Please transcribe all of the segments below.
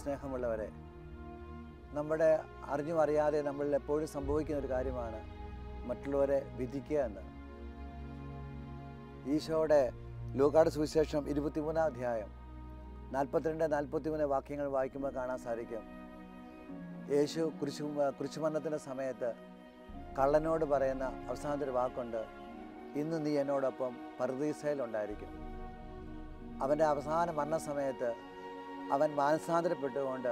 സ്നേഹമുള്ളവരെ, നമ്മുടെ അറിഞ്ഞും അറിയാതെ നമ്മളിൽ എപ്പോഴും സംഭവിക്കുന്ന ഒരു കാര്യമാണ് മറ്റുള്ളവരെ വിധിക്കുക എന്ന്. ഈശോയുടെ ലൂക്കായുടെ സുവിശേഷം 23-ാം അധ്യായം 42-43 വാക്യങ്ങൾ വായിക്കുമ്പോൾ കാണാൻ സാധിക്കും, യേശു കുരിശുമരണത്തിൻ്റെ സമയത്ത് കള്ളനോട് പറയുന്ന അവസാനത്തെ ഒരു വാക്കുണ്ട്, ഇന്ന് നീ എന്നോടൊപ്പം പറുദീസയിലുണ്ടായിരിക്കും. അവൻ്റെ അവസാന മരണസമയത്ത് അവൻ മാനസാന്തരപ്പെട്ടുകൊണ്ട്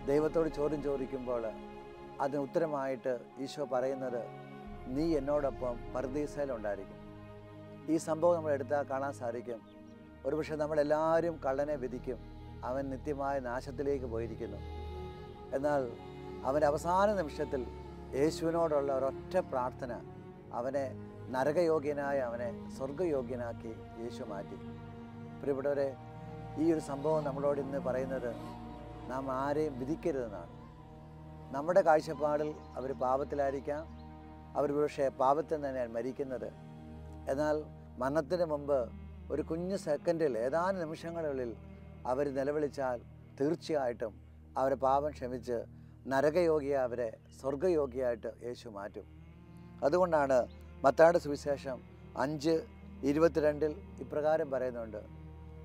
ദൈവത്തോട് ചോദ്യം ചോദിക്കുമ്പോൾ അതിന് ഉത്തരമായിട്ട് ഈശോ പറയുന്നത്, നീ എന്നോടൊപ്പം പറുദീസയിലുണ്ടായിരിക്കും. ഈ സംഭവം നമ്മൾ എടുത്താൽ കാണാൻ സാധിക്കും, ഒരുപക്ഷെ നമ്മളെല്ലാവരും കള്ളനെ വിധിക്കും, അവൻ നിത്യമായ നാശത്തിലേക്ക് പോയിരിക്കുന്നു. എന്നാൽ അവൻ്റെ അവസാന നിമിഷത്തിൽ യേശുവിനോടുള്ള ഒരൊറ്റ പ്രാർത്ഥന അവനെ നരകയോഗ്യനായ അവനെ സ്വർഗയോഗ്യനാക്കി യേശു മാറ്റി. പ്രിയപ്പെട്ടവരെ, ഈ ഒരു സംഭവം നമ്മളോട് ഇന്ന് പറയുന്നത് നാം ആരെയും വിധിക്കരുതെന്നാണ്. നമ്മുടെ കാഴ്ചപ്പാടിൽ അവർ പാപത്തിലായിരിക്കാം, അവർ പക്ഷേ പാപത്തിൽ തന്നെയാണ് മരിക്കുന്നത്. എന്നാൽ മരണത്തിന് മുമ്പ് ഒരു കുഞ്ഞു സെക്കൻഡിൽ, ഏതാനും നിമിഷങ്ങളുള്ളിൽ അവർ നിലവിളിച്ചാൽ തീർച്ചയായിട്ടും അവരെ പാപം ക്ഷമിച്ച് നരകയോഗിയെ അവരെ സ്വർഗയോഗിയായിട്ട് യേശു മാറ്റും. അതുകൊണ്ടാണ് മത്തായിയുടെ സുവിശേഷം 5:22 ഇപ്രകാരം പറയുന്നുണ്ട്,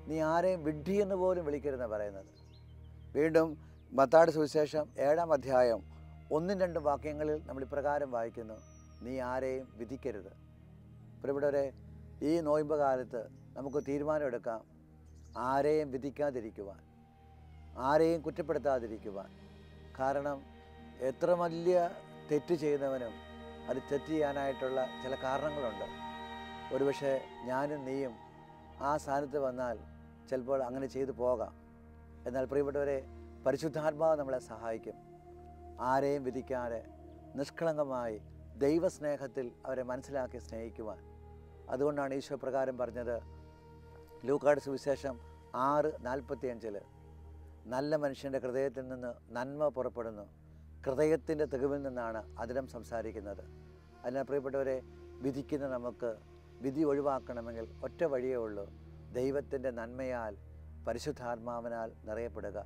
നീ ആരെയും വിഡ്ഢി എന്ന് പോലും വിളിക്കരുതെന്ന് പറയുന്നത്. വീണ്ടും മത്തായിയുടെ സുവിശേഷം 7-ാം അധ്യായം 1-2 വാക്യങ്ങളിൽ നമ്മൾ ഇപ്രകാരം വായിക്കുന്നു, നീ ആരെയും വിധിക്കരുത്. പ്രിയപ്പെട്ടവരെ, ഈ നോയമ്പ് കാലത്ത് നമുക്ക് തീരുമാനമെടുക്കാം, ആരെയും വിധിക്കാതിരിക്കുവാൻ, ആരെയും കുറ്റപ്പെടുത്താതിരിക്കുവാൻ. കാരണം എത്ര വലിയ തെറ്റ് ചെയ്യുന്നവനും അത് തെറ്റ് ചെയ്യാനായിട്ടുള്ള ചില കാരണങ്ങളുണ്ട്. ഒരുപക്ഷെ ഞാനും നീയും ആ സ്ഥാനത്ത് വന്നാൽ ചിലപ്പോൾ അങ്ങനെ ചെയ്തു പോകാം. എന്നാൽ പ്രിയപ്പെട്ടവരെ, പരിശുദ്ധാത്മാവ് നമ്മളെ സഹായിക്കും. ആരെയും വിധിക്കാതെ നിഷ്കളങ്കമായി ദൈവസ്നേഹത്തിൽ അവരെ മനസ്സിലാക്കി സ്നേഹിക്കുവാൻ. അതുകൊണ്ടാണ് ഈശോ പ്രകാരം പറഞ്ഞത്, ലൂക്കായുടെ സുവിശേഷം 6:45, നല്ല മനുഷ്യൻ്റെ ഹൃദയത്തിൽ നിന്ന് നന്മ പുറപ്പെടുന്നു, ഹൃദയത്തിൻ്റെ തികവിൽ നിന്നാണ് അതിരം സംസാരിക്കുന്നത്. അതിനാൽ പ്രിയപ്പെട്ടവരെ, വിധിക്കുന്ന നമുക്ക് വിധി ഒഴിവാക്കണമെങ്കിൽ ഒറ്റ വഴിയേ ഉള്ളൂ, ദൈവത്തിൻ്റെ നന്മയാൽ പരിശുദ്ധാത്മാവിനാൽ നിറയപ്പെടുക.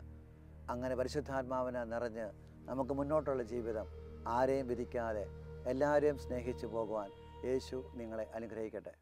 അങ്ങനെ പരിശുദ്ധാത്മാവിനാൽ നിറഞ്ഞ് നമുക്ക് മുന്നോട്ടുള്ള ജീവിതം ആരെയും വിധിക്കാതെ എല്ലാവരെയും സ്നേഹിച്ചു പോകുവാൻ യേശു നിങ്ങളെ അനുഗ്രഹിക്കട്ടെ.